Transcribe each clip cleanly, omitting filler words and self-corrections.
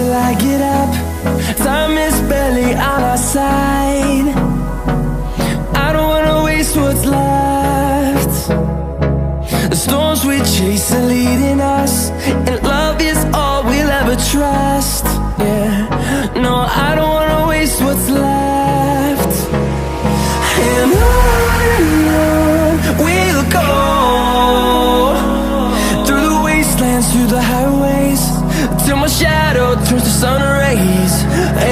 till I get up. Time is barely on our side. I don't wanna waste what's left. The storms we chase are leading us, and love is all we'll ever trust. Yeah, no, I don't wanna waste what's left. And on we'll go, through the wastelands, through the highways, till my shadow turns to sun rays.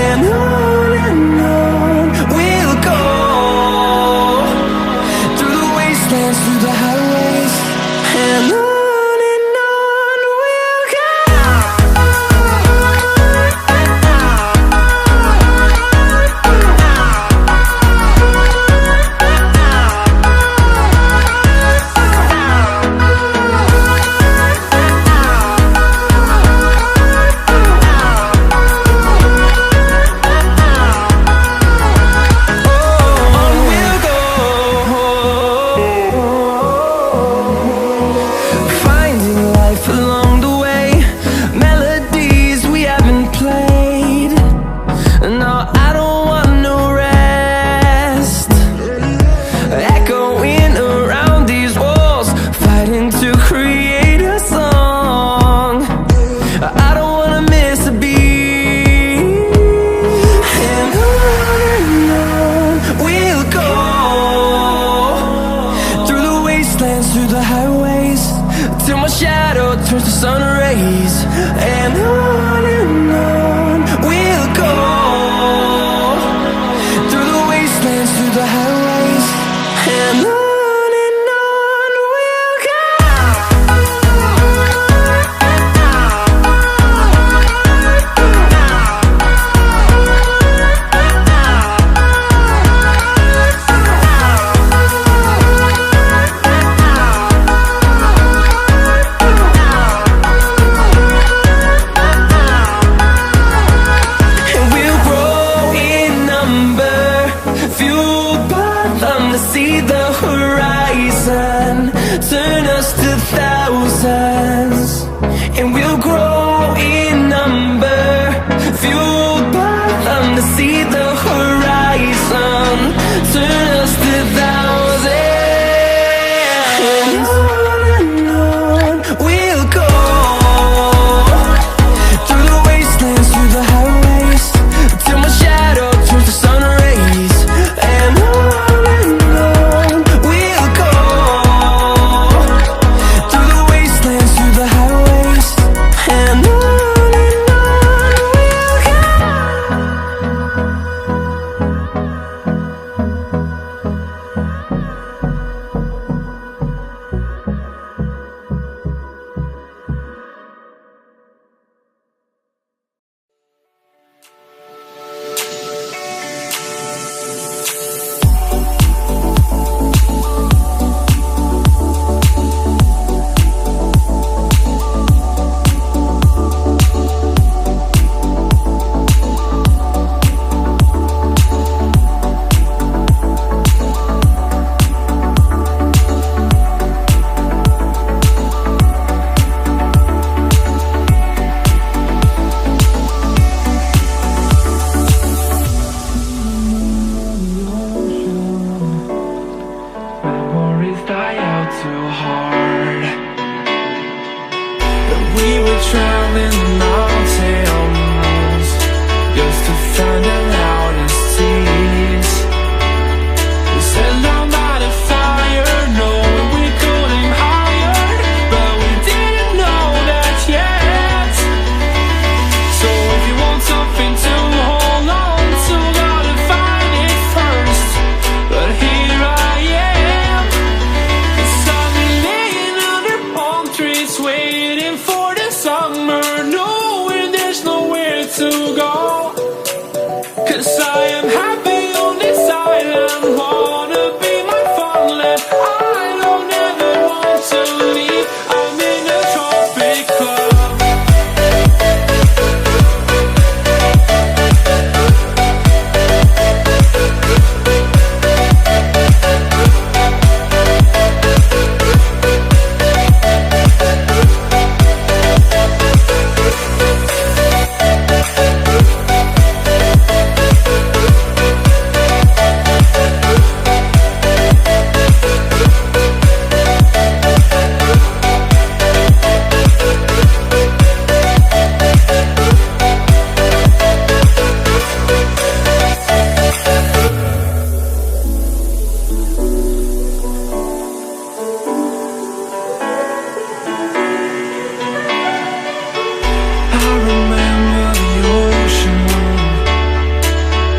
And on we'll go, through the wastelands, through the highways, and on we'll go.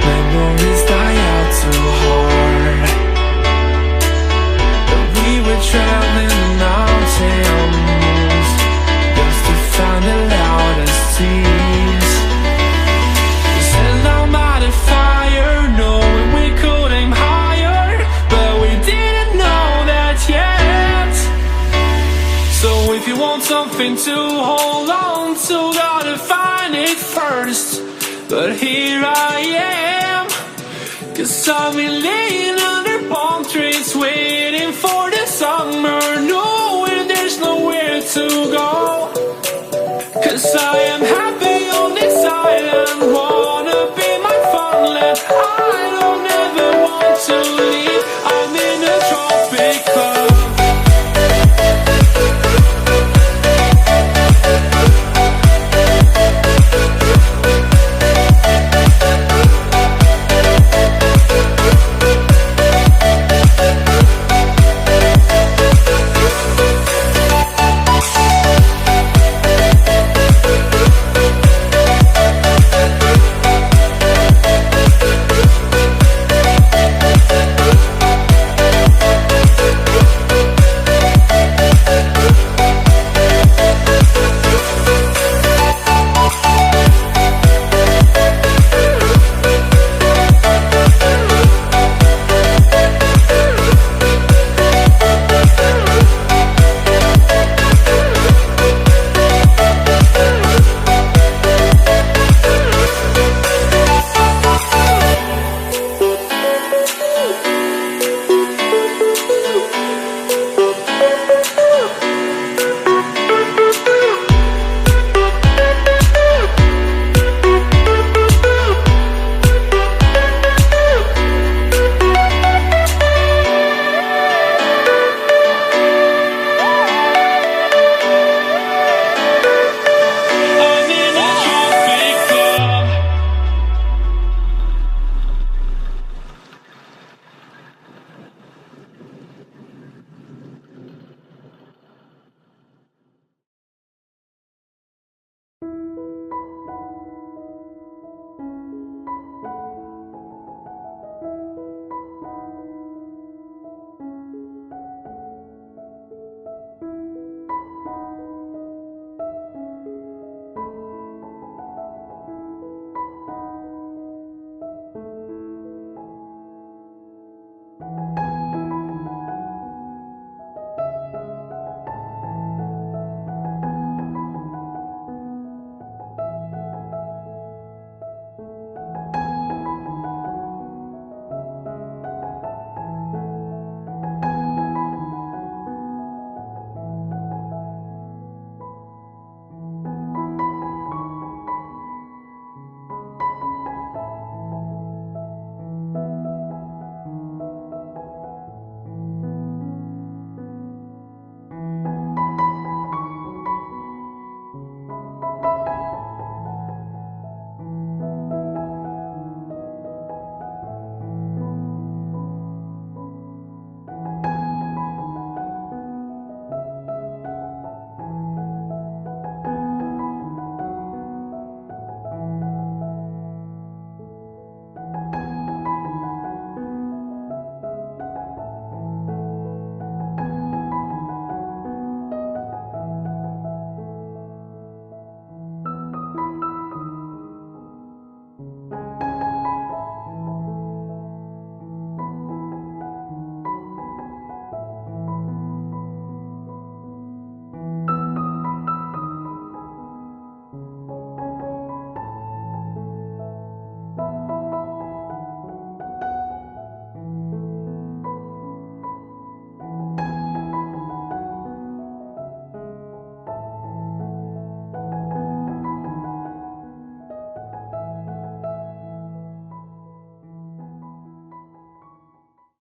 Memories die out too hard. But we were traveling the mountains just to find the loudest tears. We set our mind on fire, knowing we could aim higher, but we didn't know that yet. So if you want something to hold on to, gotta find it first. But here I am, 'cause I've been laying under palm trees, waiting for the summer, knowing there's nowhere to go. 'Cause I am happy on this island.